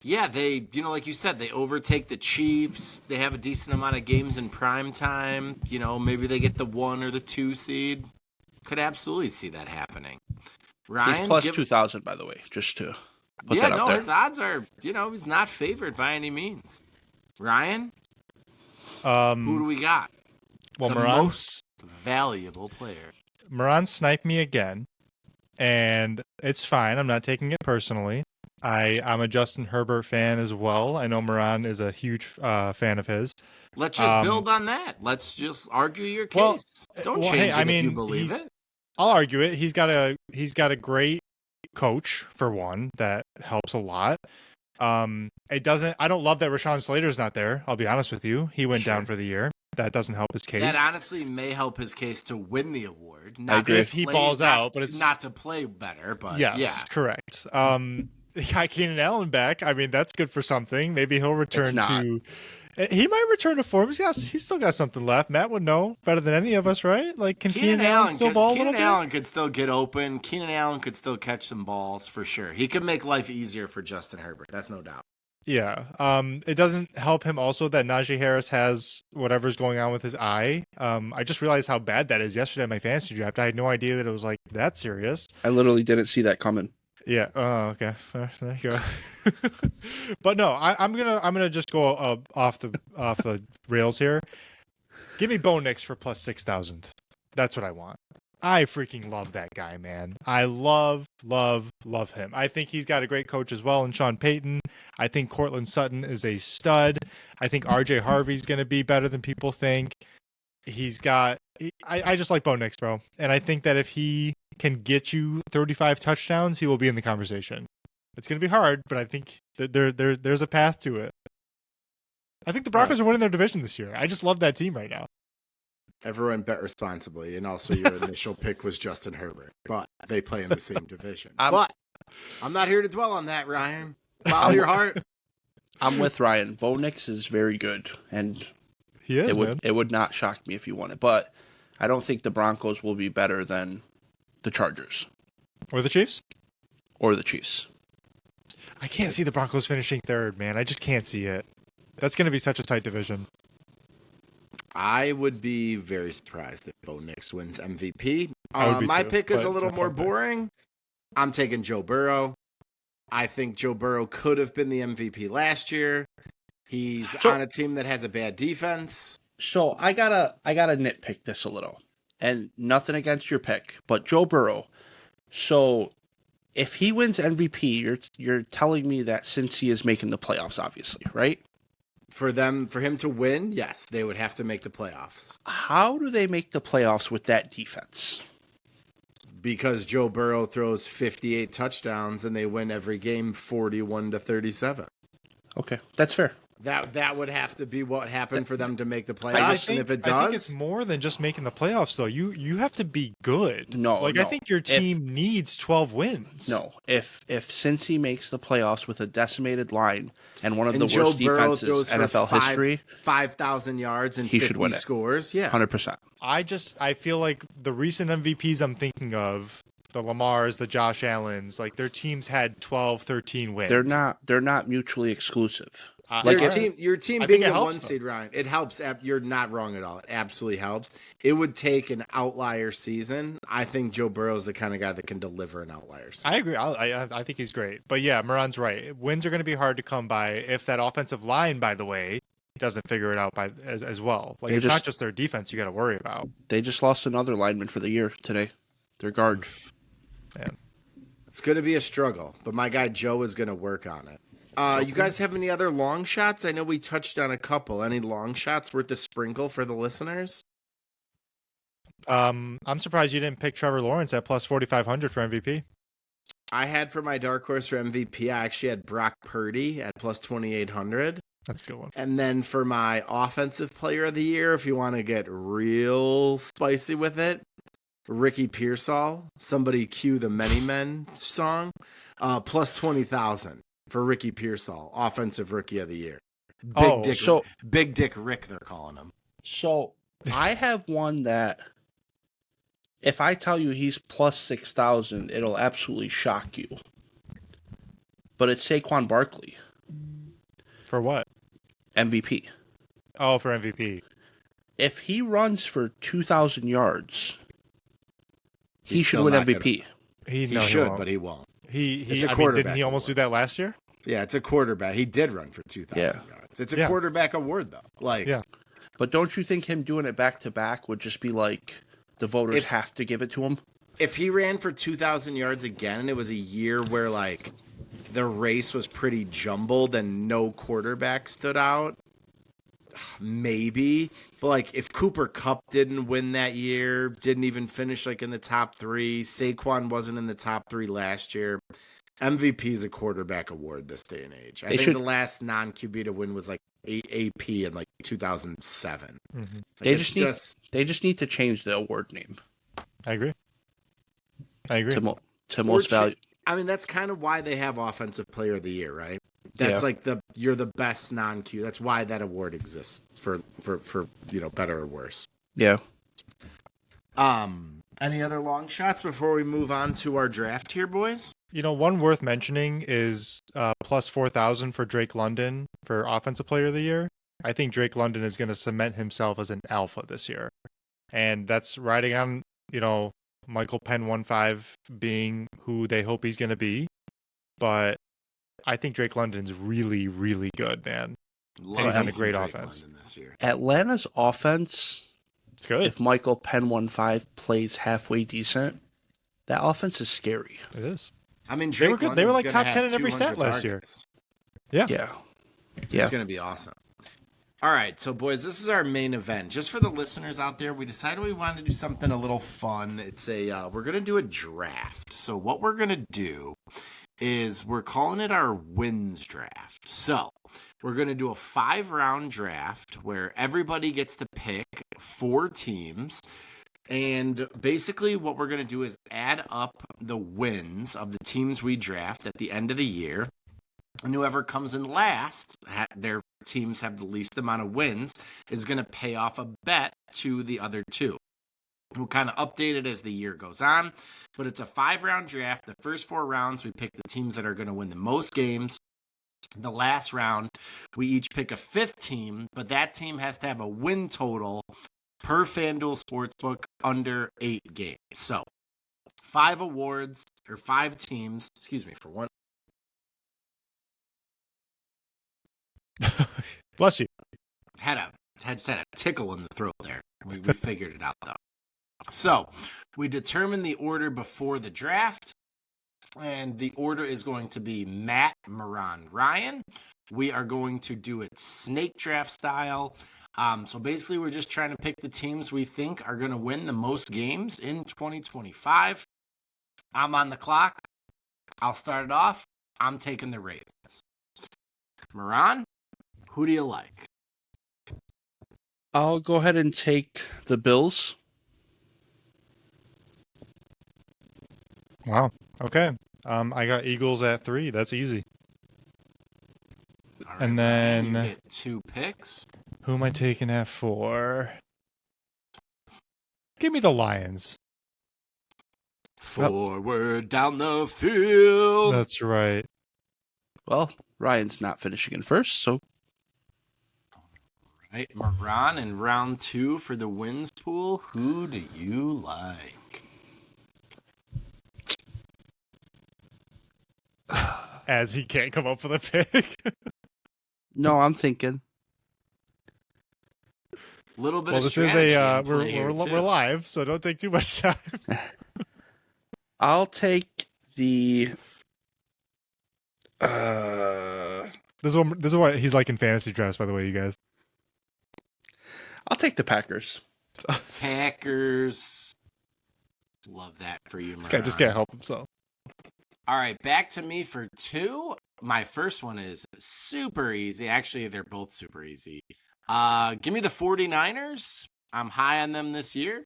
Yeah, they, like you said, they overtake the Chiefs. They have a decent amount of games in prime time. Maybe they get the 1 or the 2 seed. Could absolutely see that happening. Ryan, he's plus 2,000, by the way, just to put that out there. Yeah, no, his odds are, he's not favored by any means. Ryan, who do we got? Well, the most valuable player. Moran sniped me again, and it's fine. I'm not taking it personally. I'm a Justin Herbert fan as well. I know Moran is a huge fan of his. Let's just build on that. Let's just argue your case. Don't change it if you believe it. I'll argue it. He's got a great coach, for one, that helps a lot. I don't love that Rashawn Slater's not there. I'll be honest with you. He went down for the year. That doesn't help his case. That honestly may help his case to win the award. Not if he balls out, but it's not to play better. But correct. Got Keenan Allen back. I mean, that's good for something. Maybe he'll return to. He might return to form. He's still got something left. Matt would know better than any of us, right? Like, can Keenan Allen still ball a little bit? Keenan Allen could still get open. Keenan Allen could still catch some balls for sure. He could make life easier for Justin Herbert. That's no doubt. Yeah. It doesn't help him also that Najee Harris has whatever's going on with his eye. I just realized how bad that is yesterday at my fantasy draft. I had no idea that it was like that serious. I literally didn't see that coming. Yeah. Oh, okay. There you go. But no, I'm gonna just go off the rails here. Give me Bo Nix for plus 6,000. That's what I want. I freaking love that guy, man. I love him. I think he's got a great coach as well in Sean Payton. I think Cortland Sutton is a stud. I think RJ Harvey's going to be better than people think. I just like Bo Nix, bro. And I think that if he can get you 35 touchdowns, he will be in the conversation. It's going to be hard, but I think that there's a path to it. I think the Broncos are winning their division this year. I just love that team right now. Everyone bet responsibly, and also your initial pick was Justin Herbert, but they play in the same division. But I'm not here to dwell on that, Ryan. Follow your heart. I'm with Ryan. Bo Nix is very good, and he is, it would not shock me if he won it. But I don't think the Broncos will be better than the Chargers. Or the Chiefs? Or the Chiefs. I can't see the Broncos finishing third, man. I just can't see it. That's going to be such a tight division. I would be very surprised if Bo Nix wins MVP. My pick is a little more boring. I'm taking Joe Burrow. I think Joe Burrow could have been the MVP last year. He's on a team that has a bad defense. So I gotta nitpick this a little. And nothing against your pick, but Joe Burrow. So if he wins MVP, you're telling me that since he is making the playoffs, obviously, right? For him to win, yes, they would have to make the playoffs. How do they make the playoffs with that defense? Because Joe Burrow throws 58 touchdowns and they win every game 41-37. Okay, that's fair. That would have to be what happened for them to make the playoffs. And if it does, I think it's more than just making the playoffs, though. You have to be good. No, I think your team needs 12 wins. No, if Cincy makes the playoffs with a decimated line and one of the worst defenses in NFL history, 5,000 yards and he 50 should win it. Scores, 100%. I feel like the recent MVPs I'm thinking of, the Lamars, the Josh Allens, like their teams had 12, 13 wins. They're not mutually exclusive. Your team being the 1 seed, Ryan, it helps. You're not wrong at all. It absolutely helps. It would take an outlier season. I think Joe Burrow's the kind of guy that can deliver an outlier season. I agree. I think he's great. But yeah, Moran's right. Wins are going to be hard to come by if that offensive line, by the way, doesn't figure it out as well. Like it's not just their defense you got to worry about. They just lost another lineman for the year today. Their guard. Man. It's going to be a struggle, but my guy Joe is going to work on it. You guys have any other long shots? I know we touched on a couple. Any long shots worth a sprinkle for the listeners? I'm surprised you didn't pick Trevor Lawrence at plus 4,500 for MVP. I had for my dark horse for MVP, I actually had Brock Purdy at plus 2,800. That's a good one. And then for my offensive player of the year, if you want to get real spicy with it, Ricky Pearsall. Somebody cue the Many Men song. Plus 20,000 for Ricky Pearsall, offensive rookie of the year. Big Dick Rick, they're calling him. So I have one that if I tell you he's plus 6,000, it'll absolutely shock you. But it's Saquon Barkley. For what? MVP. Oh, for MVP. If he runs for 2,000 yards, he He's should still win not MVP. He should, but he won't. It's a I mean, quarterback didn't he almost do award. that last year? Yeah, it's a quarterback. He did run for 2,000 yards. It's a quarterback award, though. Yeah. But don't you think him doing it back-to-back would just be like the voters have to give it to him? If he ran for 2,000 yards again, and it was a year where, like, the race was pretty jumbled and no quarterback stood out, maybe. But, like, if Cooper Kupp didn't win that year, didn't even finish, like, in the top 3, Saquon wasn't in the top 3 last year, MVP is a quarterback award this day and age. I think the last non-QB to win was, like, AP in, like, 2007. Mm-hmm. Like, they just need to change the award name. I agree. To most value. I mean, that's kind of why they have Offensive Player of the Year, right? That's like you're the best non-Q. That's why that award exists for better or worse. Yeah. Any other long shots before we move on to our draft here, boys? One worth mentioning is plus 4,000 for Drake London for Offensive Player of the Year. I think Drake London is going to cement himself as an alpha this year. And that's riding on, Michael Penn 1.5 being who they hope he's going to be. But I think Drake London's really, really good, man. And he's on a great offense. This year. Atlanta's offense, it's good. If Michael Penn 1.5 plays halfway decent, that offense is scary. It is. I mean, they were good. They were like top 10 in every stat last year. Yeah. It's going to be awesome. All right, so boys, this is our main event. Just for the listeners out there, we decided we wanted to do something a little fun. It's we're going to do a draft. So what we're going to do is we're calling it our wins draft. So we're going to do a 5-round draft where everybody gets to pick 4 teams. And basically what we're going to do is add up the wins of the teams we draft at the end of the year. And whoever comes in last, their teams have the least amount of wins, is going to pay off a bet to the other 2. We'll kind of update it as the year goes on. But it's a 5-round draft. The first 4 rounds, we pick the teams that are going to win the most games. The last round, we each pick a 5th team, but that team has to have a win total per FanDuel Sportsbook under 8 games. So 5 awards, or 5 teams, for one. Bless you. Had a tickle in the throat there. We figured it out, though. So we determined the order before the draft, and the order is going to be Matt, Moran, Ryan. We are going to do it snake draft style. So basically, we're just trying to pick the teams we think are going to win the most games in 2025. I'm on the clock. I'll start it off. I'm taking the Ravens. Moran, who do you like? I'll go ahead and take the Bills. Wow. Okay. I got Eagles at 3. That's easy. All right, and then you get 2 picks. Who am I taking at 4? Give me the Lions. Forward down the field. That's right. Well, Ryan's not finishing in first, so. Right, Moran in round 2 for the wins pool. Who do you like? As he can't come up with a pick. No, I'm thinking. Little bit well, of this is we're live, so don't take too much time. I'll take the. This is what he's like in fantasy drafts, by the way, you guys. I'll take the Packers. Packers. Love that for you, Moran. This guy just can't help himself. All right, back to me for 2. My first one is super easy. Actually, they're both super easy. Give me the 49ers. I'm high on them this year.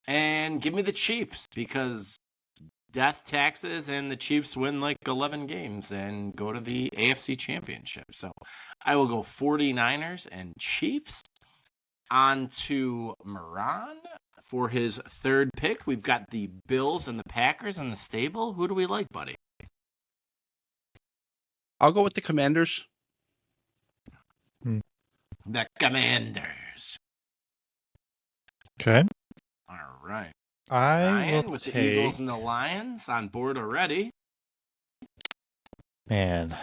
And give me the Chiefs because death taxes and the Chiefs win like 11 games and go to the AFC Championship. So I will go 49ers and Chiefs. On to Moran for his third pick. We've got the Bills and the Packers in the stable. Who do we like, buddy? I'll go with the Commanders. The Commanders. Okay. All right. I Ryan will with take... the Eagles and the Lions on board already. Man,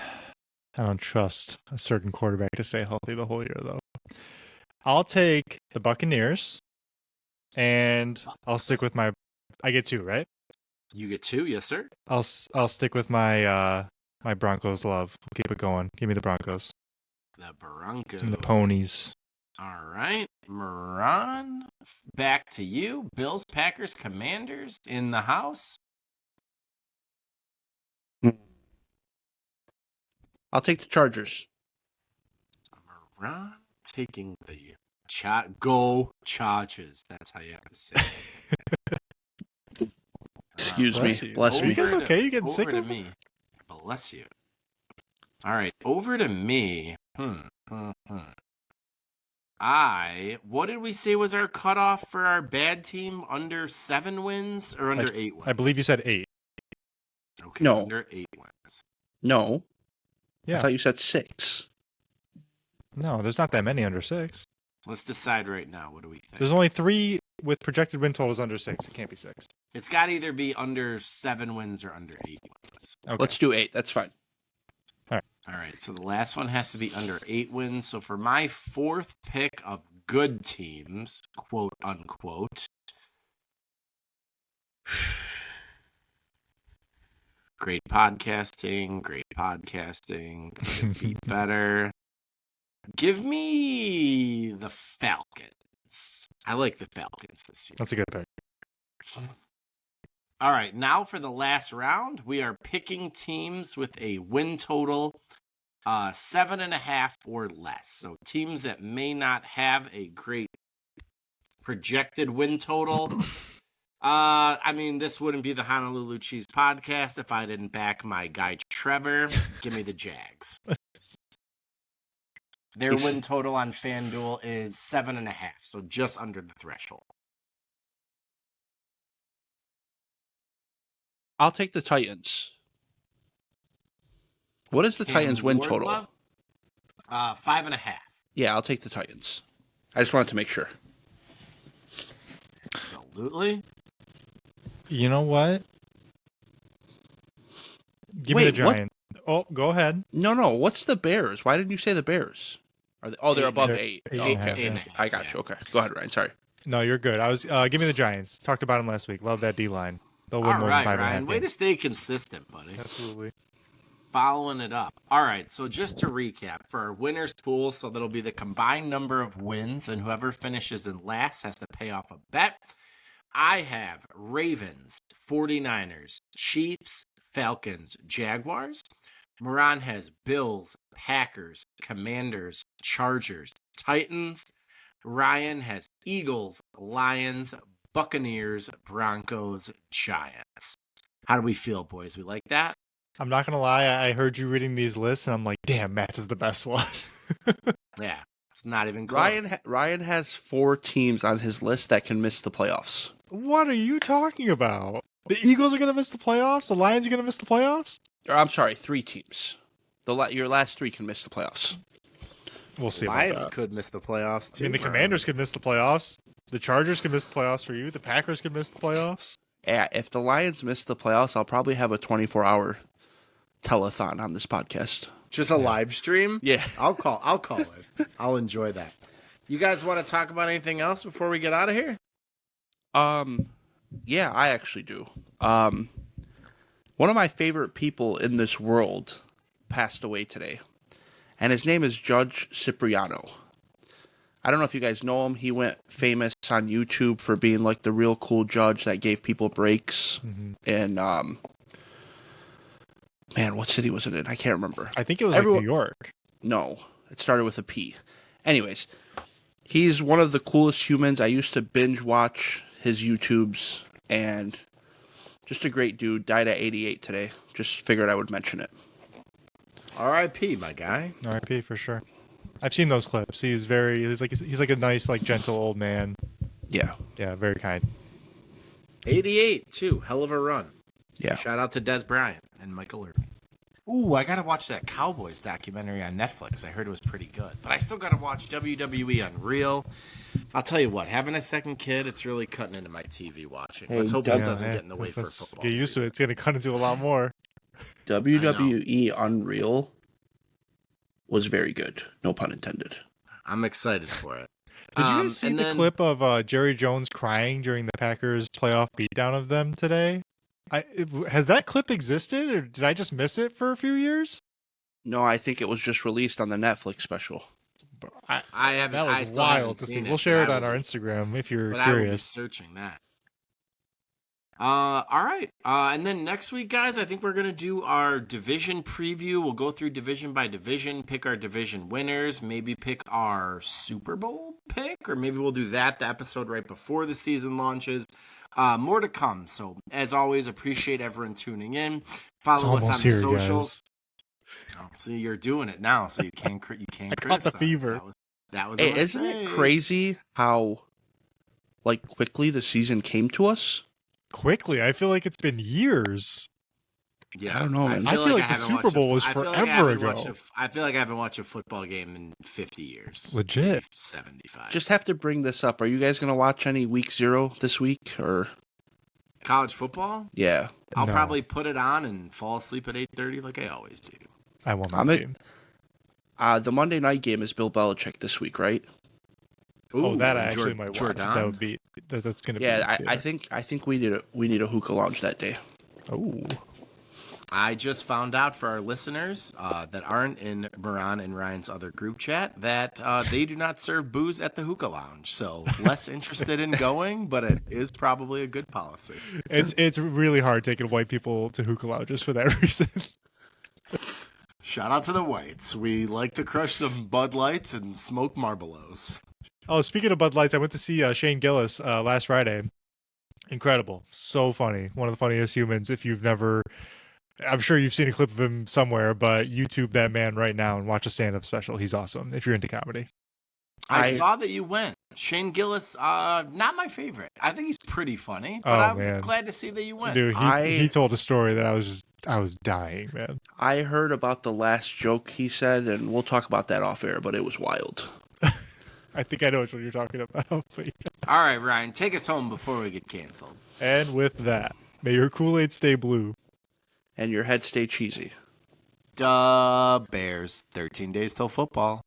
I don't trust a certain quarterback to stay healthy the whole year, though. I'll take the Buccaneers, and I'll stick with my... I get 2, right? You get 2, yes, sir. I'll stick with my my Broncos love. We'll keep it going. Give me the Broncos. The Broncos. And the Ponies. All right. Moran, back to you. Bills, Packers, Commanders in the house. I'll take the Chargers. Moran taking the Go Chargers. That's how you have to say it. Excuse me. You. Bless Are me. you guys okay? You getting sick over to of me. Bless you. All right, over to me. What did we say was our cutoff for our bad team? Under 7 wins or under 8 wins? I believe you said 8. Okay, No. under 8 wins. No. Yeah. I thought you said 6. No, there's not that many under 6. Let's decide right now. What do we think? There's only 3 with projected win totals under 6. It can't be 6. It's got to either be under 7 wins or under 8 wins. Okay. Let's do 8. That's fine. All right, so the last one has to be under 8 wins. So for my 4th pick of good teams, quote unquote, great podcasting, could be better. Give me the Falcons. I like the Falcons this year. That's a good pick. All right, now for the last round, we are picking teams with a win total 7.5 or less. So teams that may not have a great projected win total. I mean, this wouldn't be the Honolulu Cheese podcast if I didn't back my guy Trevor. Give me the Jags. Their win total on FanDuel is 7.5, so just under the threshold. I'll take the Titans. What is the Titans' win total? 5.5. Yeah, I'll take the Titans. I just wanted to make sure. Absolutely. You know what? Give me the Giants. Oh, go ahead. No. What's the Bears? Why didn't you say the Bears? They're above 8. Okay, I got you. Okay, go ahead, Ryan. Sorry. No, you're good. Give me the Giants. Talked about them last week. Love that D line. They'll win All more right, than 5.5 Ryan. Way to games. stay consistent, buddy. Absolutely. Following it up. All right, so just to recap, for our winners pool, so that'll be the combined number of wins, and whoever finishes in last has to pay off a bet. I have Ravens, 49ers, Chiefs, Falcons, Jaguars. Moran has Bills, Packers, Commanders, Chargers, Titans. Ryan has Eagles, Lions, Buccaneers, Broncos, Giants. How do we feel, boys? We like that? I'm not going to lie. I heard you reading these lists, and I'm like, damn, Matt's is the best one. Yeah, it's not even close. Ryan has 4 teams on his list that can miss the playoffs. What are you talking about? The Eagles are going to miss the playoffs? The Lions are going to miss the playoffs? Or, I'm sorry, 3 teams. Your last 3 can miss the playoffs. We'll see Lions about that. could miss the playoffs, too. I mean, the Commanders could miss the playoffs. The Chargers could miss the playoffs for you. The Packers could miss the playoffs. Yeah, if the Lions miss the playoffs, I'll probably have a 24-hour telethon on this podcast. Just a live stream? Yeah. I'll call it. I'll enjoy that. You guys want to talk about anything else before we get out of here? Yeah, I actually do. One of my favorite people in this world passed away today, and his name is Judge Cipriano. I don't know if you guys know him. He went famous on YouTube for being like the real cool judge that gave people breaks. And man, what city was it in? I can't remember. I think it was New York. No, it started with a P. Anyways, he's one of the coolest humans. I used to binge watch his YouTubes, and just a great dude. Died at 88 today. Just figured I would mention it. R.I.P. my guy. R.I.P. for sure. I've seen those clips. He's like a nice, like, gentle old man. Yeah. Yeah, very kind. 88 too. Hell of a run. Yeah. Shout out to Des Bryant and Michael Irvin. Ooh, I gotta watch that Cowboys documentary on Netflix. I heard it was pretty good. But I still gotta watch WWE Unreal. I'll tell you what, having a second kid, it's really cutting into my TV watching. Hey, Let's hope this yeah, doesn't get in the way for let's football. get used to season. it. It's gonna cut into a lot more. WWE Unreal was very good. No pun intended. I'm excited for it. Did you guys see and the then- clip of Jerry Jones crying during the Packers playoff beatdown of them today? Has that clip existed, or did I just miss it for a few years? No, I think it was just released on the Netflix special. I haven't. That I was still haven't wild to see. seen We'll but share it I on will our be- Instagram if you're But I will be curious. searching that. All right. And then next week, guys, I think we're going to do our division preview. We'll go through division by division, pick our division winners, maybe pick our Super Bowl pick, or maybe we'll do that the episode right before the season launches. More to come. So, as always, appreciate everyone tuning in. It's Follow us on almost the here, socials. guys. Oh, see, you're doing it now, so you can't I caught criticize. the fever. That was a Hey, isn't it mistake. crazy how quickly the season came to us? Quickly, I feel like it's been years. Yeah, I don't know, man. I feel like the haven't Super watched Bowl was I feel like I forever haven't ago. watched I feel like I haven't watched a football game in 50 years. Legit. Maybe 75. Just have to bring this up. Are you guys going to watch any Week 0 this week? Or college football? yeah, I'll No. probably put it on and fall asleep at 8:30 like I always do. I will not I'm be. the Monday night game is Bill Belichick this week, right? Oh, Ooh, that I and actually might watch. Jordan. That would be that's gonna be. Yeah, I think we need a hookah lounge that day. Oh, I just found out for our listeners that aren't in Moran and Ryan's other group chat that they do not serve booze at the hookah lounge. So less interested in going, but it is probably a good policy. it's really hard taking white people to hookah lounges for that reason. Shout out to the whites. We like to crush some Bud Lights and smoke Marlboros. Oh, speaking of Bud Lights, I went to see Shane Gillis last Friday. Incredible. So funny. One of the funniest humans. If you've never, I'm sure you've seen a clip of him somewhere, but YouTube that man right now and watch a stand-up special. He's awesome if you're into comedy. I saw that you went. Shane Gillis, not my favorite. I think he's pretty funny, but Oh, I was man. glad to see that you went. Dude, he told a story that I was dying, man. I heard about the last joke he said, and we'll talk about that off air, but it was wild. I think I know which one you're talking about. But yeah. All right, Ryan, take us home before we get canceled. And with that, may your Kool-Aid stay blue. And your head stay cheesy. Duh, Bears. 13 days till football.